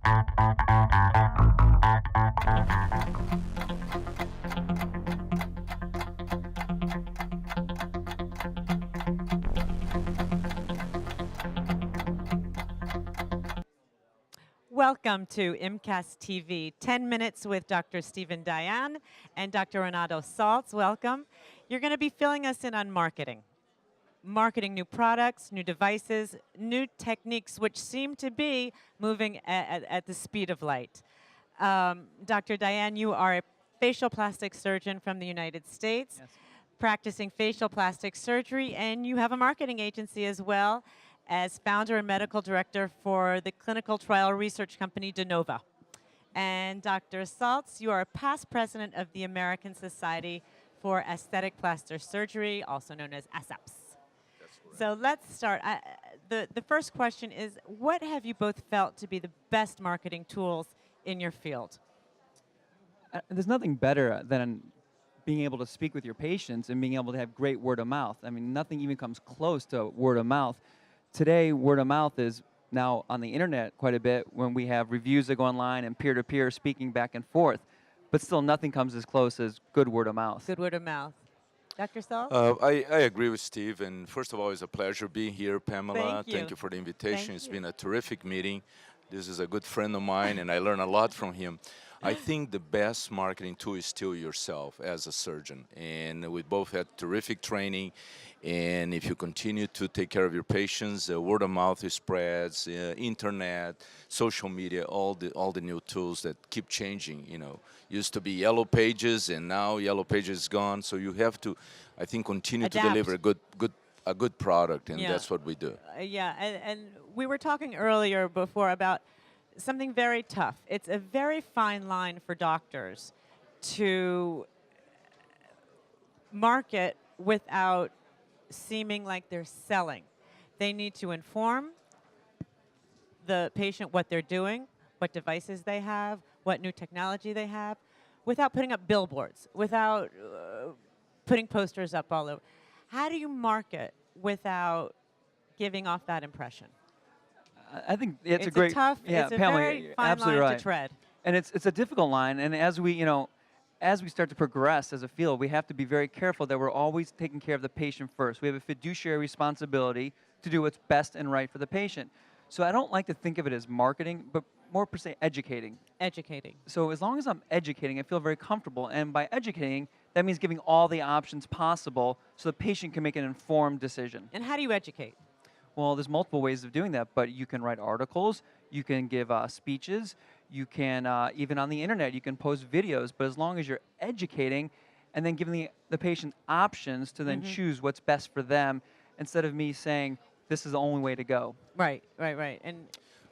Welcome to IMCAS TV, 10 Minutes with Dr. Stephen Diane and Dr. Renato Saltz. Welcome. You're going to be filling us in on marketing. Marketing new products, new devices, new techniques, which seem to be moving at the speed of light. Dr. Diane, you are a facial plastic surgeon from the United States, Yes. practicing facial plastic surgery, and you have a marketing agency as well as founder and medical director for the clinical trial research company DeNova. And Dr. Saltz, you are a past president of the American Society for Aesthetic Plastic Surgery, also known as ASAPS. So let's start. The first question is, what have you both felt to be the best marketing tools in your field? There's nothing better than being able to speak with your patients and being able to have great word of mouth. I mean, nothing even comes close to word of mouth. Today, word of mouth is now on the internet quite a bit when we have reviews that go online and peer-to-peer speaking back and forth. But still, nothing comes as close as good word of mouth. Good word of mouth. Dr. Saltz? I agree with Steve, and first of all, it's a pleasure being here, Pamela. Thank you. For the invitation. Thank It's you. been a terrific meeting. This is a good friend of mine, and I learn a lot from him. I think the best marketing tool is still yourself as a surgeon, and we both had terrific training. And if you continue to take care of your patients, word of mouth spreads, internet, social media, all the new tools that keep changing. You know, used to be yellow pages, and now yellow pages is gone. So you have to, I think, continue Adapt. to deliver a good product, and Yeah. that's what we do. Yeah, and we were talking earlier before about something very tough. It's a very fine line for doctors to market without seeming like they're selling. They need to inform the patient what they're doing, what devices they have, what new technology they have, without putting up billboards, without putting posters up all over. How do you market without giving off that impression? I think it's a a great, tough, yeah, it's a Pamela, very you're fine absolutely line right. to tread. And it's a difficult line. And as we, as we start to progress as a field, we have to be very careful that we're always taking care of the patient first. We have a fiduciary responsibility to do what's best and right for the patient. So I don't like to think of it as marketing, but more per se educating. Educating. So as long as I'm educating, I feel very comfortable. And by educating, that means giving all the options possible so the patient can make an informed decision. And how do you educate? Well, there's multiple ways of doing that, but you can write articles, you can give speeches, you can, even on the internet, you can post videos, but as long as you're educating and then giving the patient options to then choose what's best for them, instead of me saying, this is the only way to go. Right, right, right. And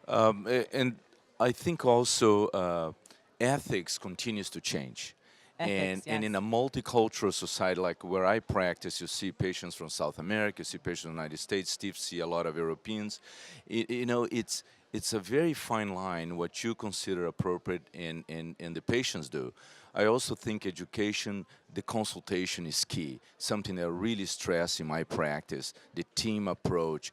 And I think also ethics continues to change. Ethics, And in yes. a multicultural society like where I practice, you see patients from South America, you see patients from the United States, Steve see a lot of Europeans. It's a very fine line what you consider appropriate and the patients do. I also think education, the consultation is key, something that I really stress in my practice, the team approach.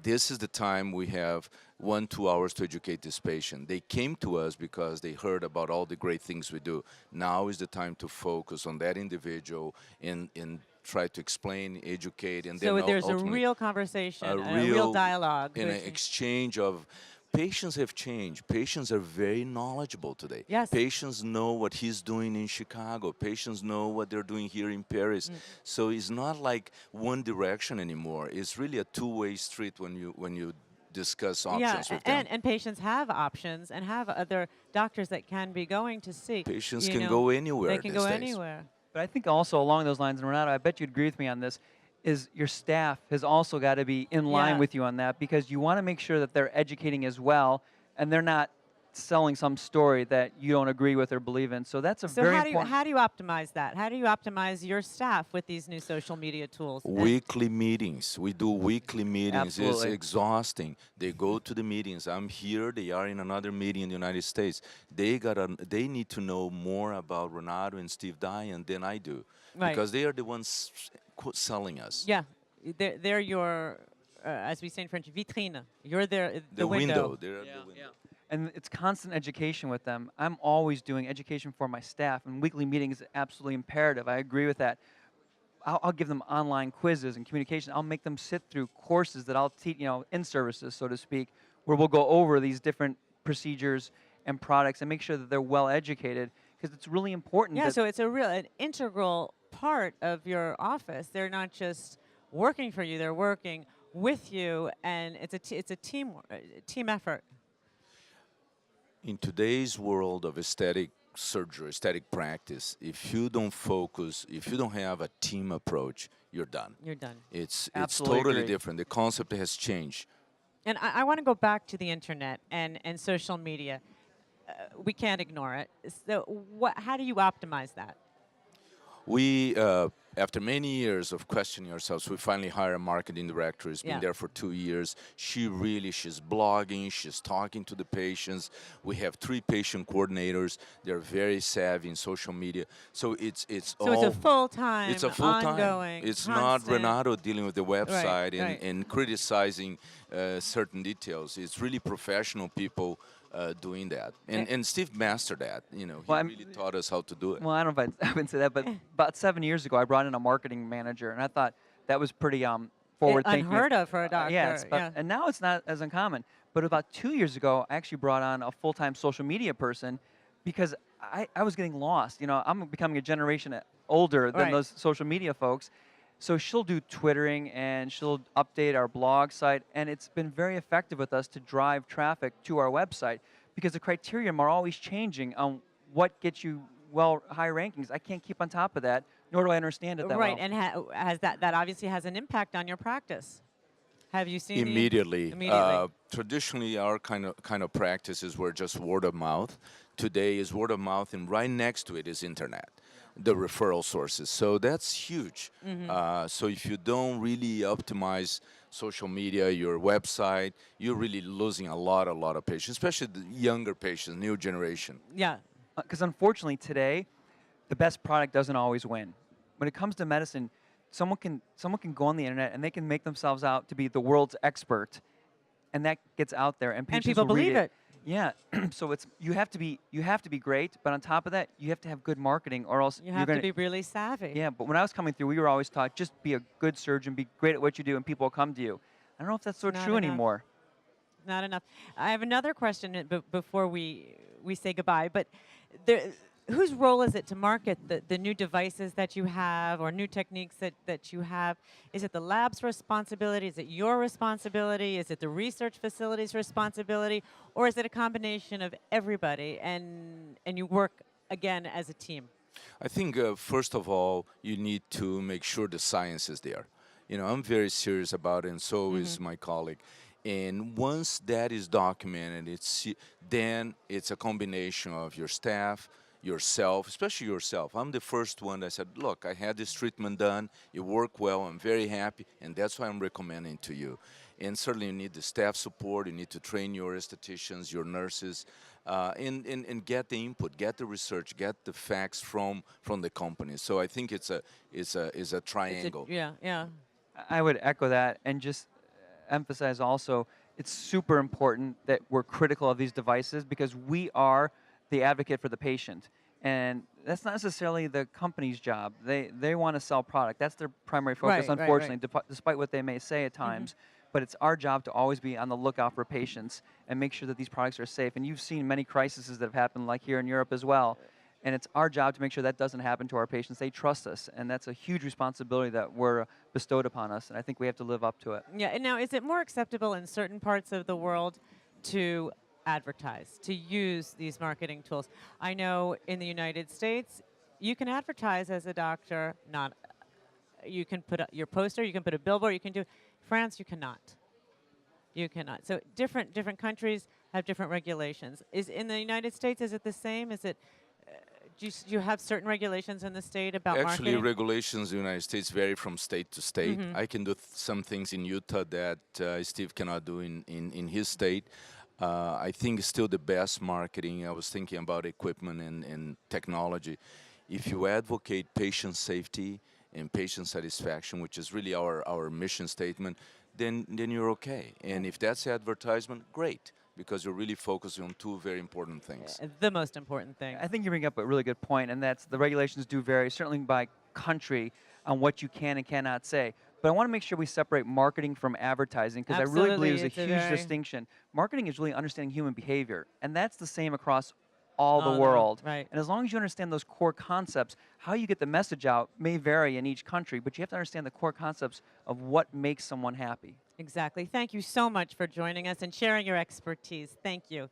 This is the time we have 1-2 hours to educate this patient. They came to us because they heard about all the great things we do. Now is the time to focus on that individual and try to explain, educate, and so then there's a ultimately real conversation, a real dialogue. and an between- exchange of patients have changed. Patients are very knowledgeable today. Yes. Patients know what he's doing in Chicago. Patients know what they're doing here in Paris. So it's not like one direction anymore. It's really a two-way street when you discuss options with them. And patients have options and have other doctors that can be going to see. Patients You can know, go anywhere They can these go days. anywhere. But I think also along those lines, and Renato, I bet you'd agree with me on this, is your staff has also got to be in line Yeah. with you on that, because you want to make sure that they're educating as well and they're not selling some story that you don't agree with or believe in. So that's a So very how do you important. how do you optimize that? How do you optimize your staff with these new social media tools? Weekly meetings. We do weekly meetings. Absolutely. It's exhausting. They go to the meetings. I'm here. They are in another meeting in the United States. They need to know more about Renato and Steve Diane than I do, Right. because they are the ones selling us. Yeah, they're your, as we say in French, vitrine. You're the window. They're the window. and it's constant education with them. I'm always doing education for my staff, and weekly meetings is absolutely imperative. I agree with that. I'll give them online quizzes and communication. I'll make them sit through courses that I'll teach, in services, so to speak, where we'll go over these different procedures and products and make sure that they're well educated, because it's really important. Yeah, so it's an integral part of your office. They're not just working for you; they're working with you, and it's a team effort. In today's world of aesthetic surgery, aesthetic practice, if you don't focus, if you don't have a team approach, you're done. You're done. It's Absolutely totally agree. different. The concept has changed. And I want to go back to the internet and social media. We can't ignore it. So, how do you optimize that? We, after many years of questioning ourselves, we finally hire a marketing director who's been Yeah. there for 2 years. She's blogging, she's talking to the patients. We have 3 patient coordinators. They're very savvy in social media. So it's So it's a full-time, it's a full-time. ongoing, It's constant. not Renato dealing with the website right. and criticizing certain details. It's really professional people doing that. And Steve mastered that. He really taught us how to do it. Well, I don't know if I wouldn't say that, but about 7 years ago, I brought in a marketing manager, and I thought that was pretty forward-thinking. Unheard of for a doctor. Yeah, and now it's not as uncommon. But about 2 years ago, I actually brought on a full-time social media person because I was getting lost. I'm becoming a generation older than Right. those social media folks. So she'll do Twittering, and she'll update our blog site, and it's been very effective with us to drive traffic to our website because the criteria are always changing on what gets you high rankings. I can't keep on top of that, nor do I understand it that Right, well. and has that obviously has an impact on your practice. Have you seen Immediately. Immediately. Traditionally, our kind of practices were just word of mouth. Today is word of mouth, and right next to it is internet, the referral sources. So that's huge. So if you don't really optimize social media, your website, you're really losing a lot of patients, especially the younger patients, new generation. Yeah. Because unfortunately today, the best product doesn't always win. When it comes to medicine, someone can go on the internet and they can make themselves out to be the world's expert, and that gets out there, and patients people will read believe it. Yeah, so you have to be great, but on top of that, you have to have good marketing, or else You you're have gonna. to be really savvy. Yeah, but when I was coming through, we were always taught just be a good surgeon, be great at what you do, and people will come to you. I don't know if that's so Not true enough. anymore. Not enough. I have another question before we say goodbye. But whose role is it to market the new devices that you have or new techniques that you have? Is it the lab's responsibility? Is it your responsibility? Is it the research facility's responsibility? Or is it a combination of everybody and you work, again, as a team? I think, first of all, you need to make sure the science is there. I'm very serious about it, and so is my colleague. And once that is documented, then it's a combination of your staff, yourself, especially yourself. I'm the first one that said, look, I had this treatment done, it worked well, I'm very happy, and that's why I'm recommending to you. And certainly you need the staff support, you need to train your estheticians, your nurses, and get the input, get the research, get the facts from the company. So I think it's a triangle. Yeah. I would echo that and just emphasize also it's super important that we're critical of these devices because we are the advocate for the patient. And that's not necessarily the company's job. They want to sell product. That's their primary focus, Right, unfortunately, despite what they may say at times. But it's our job to always be on the lookout for patients and make sure that these products are safe. And you've seen many crises that have happened, like here in Europe as well. And it's our job to make sure that doesn't happen to our patients. They trust us, and that's a huge responsibility that we're bestowed upon us, and I think we have to live up to it. Yeah, and now is it more acceptable in certain parts of the world to advertise, to use these marketing tools? I know in the United States, you can advertise as a doctor, you can put your poster, you can put a billboard, you can do. France, you cannot. You cannot. So different countries have different regulations. Is in the United States, is it the same? Is it do you have certain regulations in the state about Actually, marketing? regulations in the United States vary from state to state. I can do some things in Utah that Steve cannot do in his state. I think it's still the best marketing. I was thinking about equipment and technology. If you advocate patient safety and patient satisfaction, which is really our mission statement, then you're okay. And if that's advertisement, great. because you're really focusing on two very important things. The most important thing. I think you bring up a really good point, and that's the regulations do vary, certainly by country, on what you can and cannot say. But I want to make sure we separate marketing from advertising, because I really believe there's a huge distinction. Marketing is really understanding human behavior, and that's the same across all the world. Right. And as long as you understand those core concepts, how you get the message out may vary in each country, but you have to understand the core concepts of what makes someone happy. Exactly. Thank you so much for joining us and sharing your expertise. Thank you.